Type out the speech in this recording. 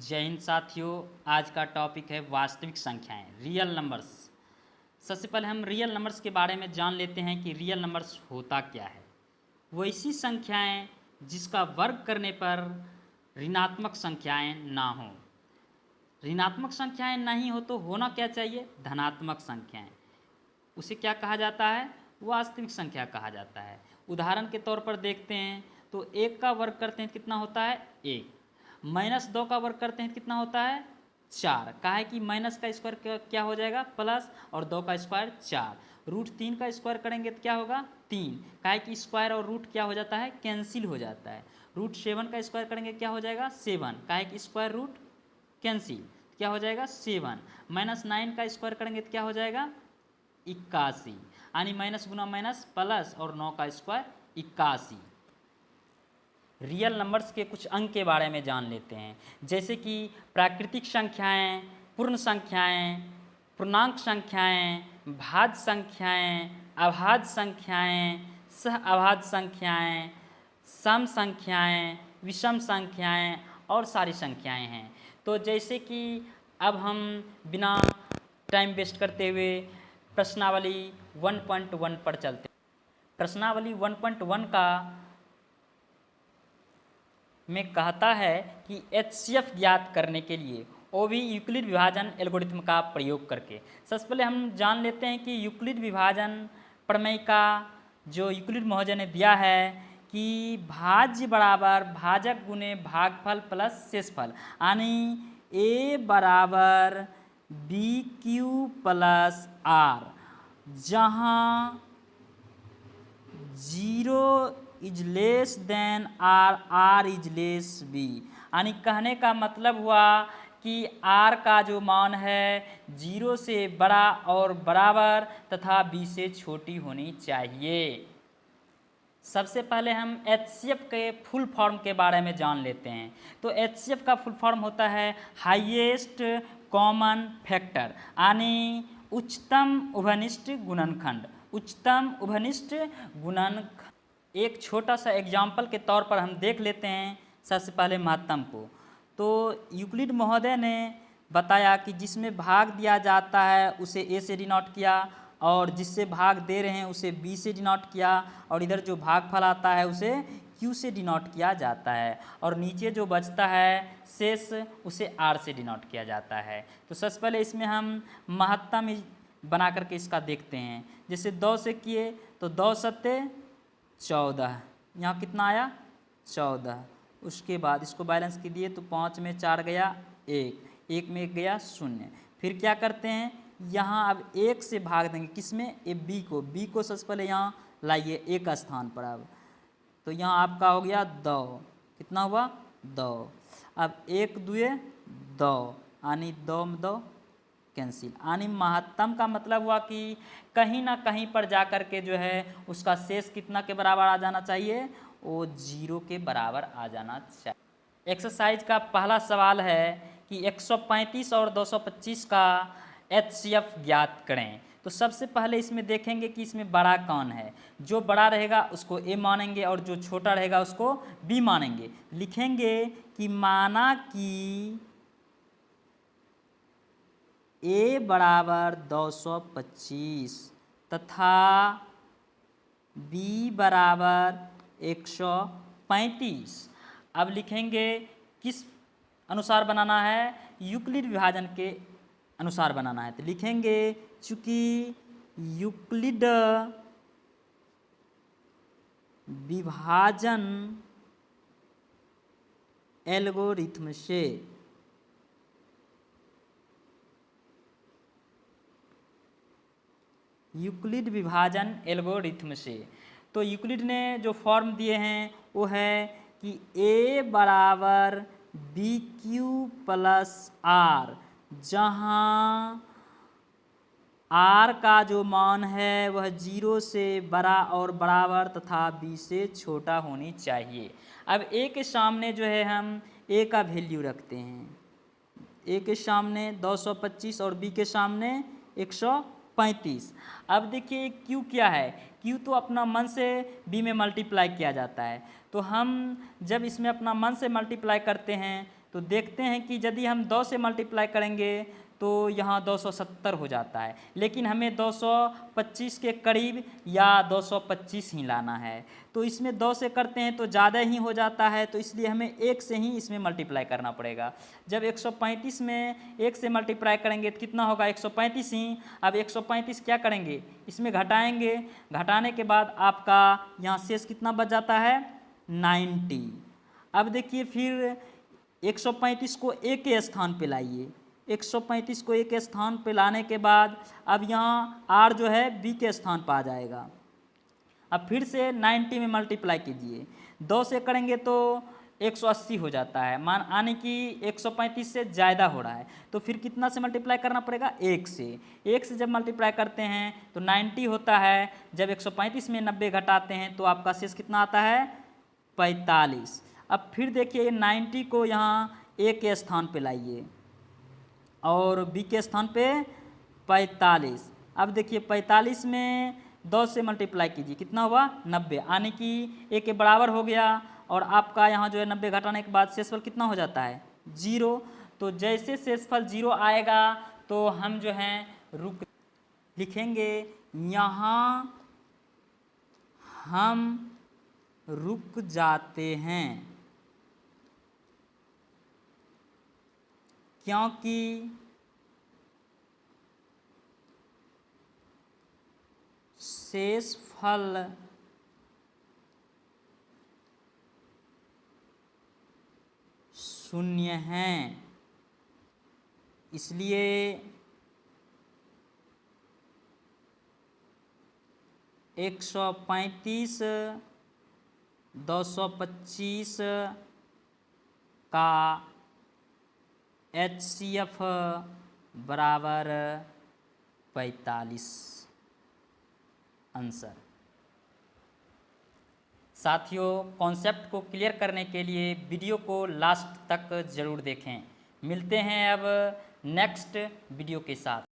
जय हिंद साथियों। आज का टॉपिक है वास्तविक संख्याएं, रियल नंबर्स। सबसे पहले हम रियल नंबर्स के बारे में जान लेते हैं कि रियल नंबर्स होता क्या है। वो ऐसी संख्याएं जिसका वर्ग करने पर ऋणात्मक संख्याएं ना हो। ऋणात्मक संख्याएं नहीं हो तो होना क्या चाहिए? धनात्मक संख्याएं। उसे क्या कहा जाता है? वास्तविक संख्या कहा जाता है। उदाहरण के तौर पर देखते हैं तो 1 का वर्ग करते हैं कितना होता है? 1। -2 का वर्ग करते हैं कितना होता है? 4। कहा है कि माइनस का स्क्वायर क्या हो जाएगा? प्लस, और 2 का स्क्वायर 4। √3 का स्क्वायर करेंगे तो क्या होगा? 3। कहा है कि स्क्वायर और रूट क्या हो जाता है? कैंसिल हो जाता है। √7 का स्क्वायर करेंगे क्या हो जाएगा? 7। कहा है कि स्क्वायर रूट कैंसिल, क्या हो जाएगा? 7। -9 का स्क्वायर करेंगे तो क्या हो जाएगा? 81। यानी माइनस गुना माइनस प्लस, और 9 का स्क्वायर 81। रियल नंबर्स के कुछ अंक के बारे में जान लेते हैं, जैसे कि प्राकृतिक संख्याएं, पूर्ण संख्याएं, पूर्णांक संख्याएं, भाज्य संख्याएं, अभाज्य संख्याएं, सह अभाज्य संख्याएं, सम संख्याएं, विषम संख्याएं और सारी संख्याएं हैं। तो जैसे कि अब हम बिना टाइम वेस्ट करते हुए प्रश्नावली 1.1 पर चलते हैं। प्रश्नावली 1.1 का में कहता है कि HCF ज्ञात करने के लिए वो भी यूक्लिड विभाजन एल्गोरिथम का प्रयोग करके। सबसे पहले हम जान लेते हैं कि यूक्लिड विभाजन प्रमेय का जो यूक्लिड महोदय ने दिया है कि भाज्य बराबर भाजक गुने भागफल प्लस शेषफल, यानी A बराबर BQ प्लस R, जहाँ 0 is less than R, R is less B. यानी कहने का मतलब हुआ कि आर का जो मान है 0 से बड़ा और बराबर तथा बी से छोटी होनी चाहिए। सबसे पहले हम HCF के फुल फॉर्म के बारे में जान लेते हैं। तो HCF का फुल फॉर्म होता है हाईएस्ट कॉमन फैक्टर, यानी उच्चतम उभयनिष्ठ गुणनखंड। उच्चतम उभयनिष्ठ गुणनखंड। एक छोटा सा एग्जाम्पल के तौर पर हम देख लेते हैं सबसे पहले महत्तम को। तो यूक्लिड महोदय ने बताया कि जिसमें भाग दिया जाता है उसे A से डिनोट किया, और जिससे भाग दे रहे हैं उसे B से डिनोट किया, और इधर जो भागफल आता है उसे Q से डिनोट किया जाता है, और नीचे जो बचता है शेष उसे R से डिनोट किया जाता है। तो सबसे पहले इसमें हम महत्तम बना करके इसका देखते हैं। जैसे 2 से किए तो 2 सत्ते 14, यहाँ कितना आया? 14। उसके बाद इसको बैलेंस की दिए तो 5 में 4 गया 1, 1 में 1 गया 0। फिर क्या करते हैं, यहाँ अब 1 से भाग देंगे किसमें? ए बी को। बी को सबसे पहले यहाँ लाइए 1 स्थान पर। अब तो यहाँ आपका हो गया 2। कितना हुआ? 2। अब 1 2 2, यानी 2 में 2 कैंसिल। यानी महत्तम का मतलब हुआ कि कहीं ना कहीं पर जा कर के जो है उसका शेष कितना के बराबर आ जाना चाहिए? वो 0 के बराबर आ जाना चाहिए। एक्सरसाइज का पहला सवाल है कि 135 और 225 का HCF ज्ञात करें। तो सबसे पहले इसमें देखेंगे कि इसमें बड़ा कौन है। जो बड़ा रहेगा उसको A मानेंगे और जो छोटा रहेगा उसको B मानेंगे। लिखेंगे कि माना कि A बराबर 225 तथा B बराबर 135। अब लिखेंगे किस अनुसार बनाना है? यूक्लिड विभाजन के अनुसार बनाना है। तो लिखेंगे चूंकि यूक्लिड विभाजन एल्गोरिथम से यूक्लिड विभाजन एल्गोरिथम से, तो यूक्लिड ने जो फॉर्म दिए हैं वो है कि A बराबर BQ प्लस R, जहाँ R का जो मान है वह 0 से बड़ा और बराबर तथा B से छोटा होनी चाहिए। अब A के सामने जो है हम A का वैल्यू रखते हैं। A के सामने 225 और B के सामने 135। अब देखिए Q क्या है? Q तो अपना मन से B में मल्टीप्लाई किया जाता है। तो हम जब इसमें अपना मन से मल्टीप्लाई करते हैं तो देखते हैं कि यदि हम 2 से मल्टीप्लाई करेंगे तो यहाँ 270 हो जाता है, लेकिन हमें 225 के करीब या 225 ही लाना है। तो इसमें 2 से करते हैं तो ज़्यादा ही हो जाता है, तो इसलिए हमें 1 से ही इसमें मल्टीप्लाई करना पड़ेगा। जब 135 में 1 से मल्टीप्लाई करेंगे तो कितना होगा, 135 ही। अब 135 क्या करेंगे, इसमें घटाएंगे, घटाने के बाद आपका यहाँ शेष कितना बच जाता है, 90। अब देखिए फिर 135 को a के स्थान पे लाइए, 135 को a के स्थान पे लाने के बाद अब यहाँ r जो है b के स्थान पर आ जाएगा। अब फिर से 90 में मल्टीप्लाई कीजिए, 2 से करेंगे तो 180 हो जाता है, यानी कि 135 से ज़्यादा हो रहा है। तो फिर कितना से मल्टीप्लाई करना पड़ेगा, 1 से। 1 से जब मल्टीप्लाई करते हैं तो 90 होता है। जब 135 में 90 घटाते हैं तो आपका शेष कितना आता है, 45। अब फिर देखिए 90 को यहाँ a के स्थान पे लाइए और b के स्थान पे 45। अब देखिए 45 में 2 से मल्टीप्लाई कीजिए, कितना हुआ, 90, यानी कि a के बराबर हो गया। और आपका यहाँ जो है 90 घटाने के बाद शेषफल कितना हो जाता है, 0। तो जैसे शेषफल 0 आएगा तो हम जो हैं लिखेंगे, यहाँ हम रुक जाते हैं क्योंकि शेषफल शून्य है, इसलिए एक 135 225 का HCF बराबर 45 आंसर। साथियों, कॉन्सेप्ट को क्लियर करने के लिए वीडियो को लास्ट तक ज़रूर देखें। मिलते हैं अब नेक्स्ट वीडियो के साथ।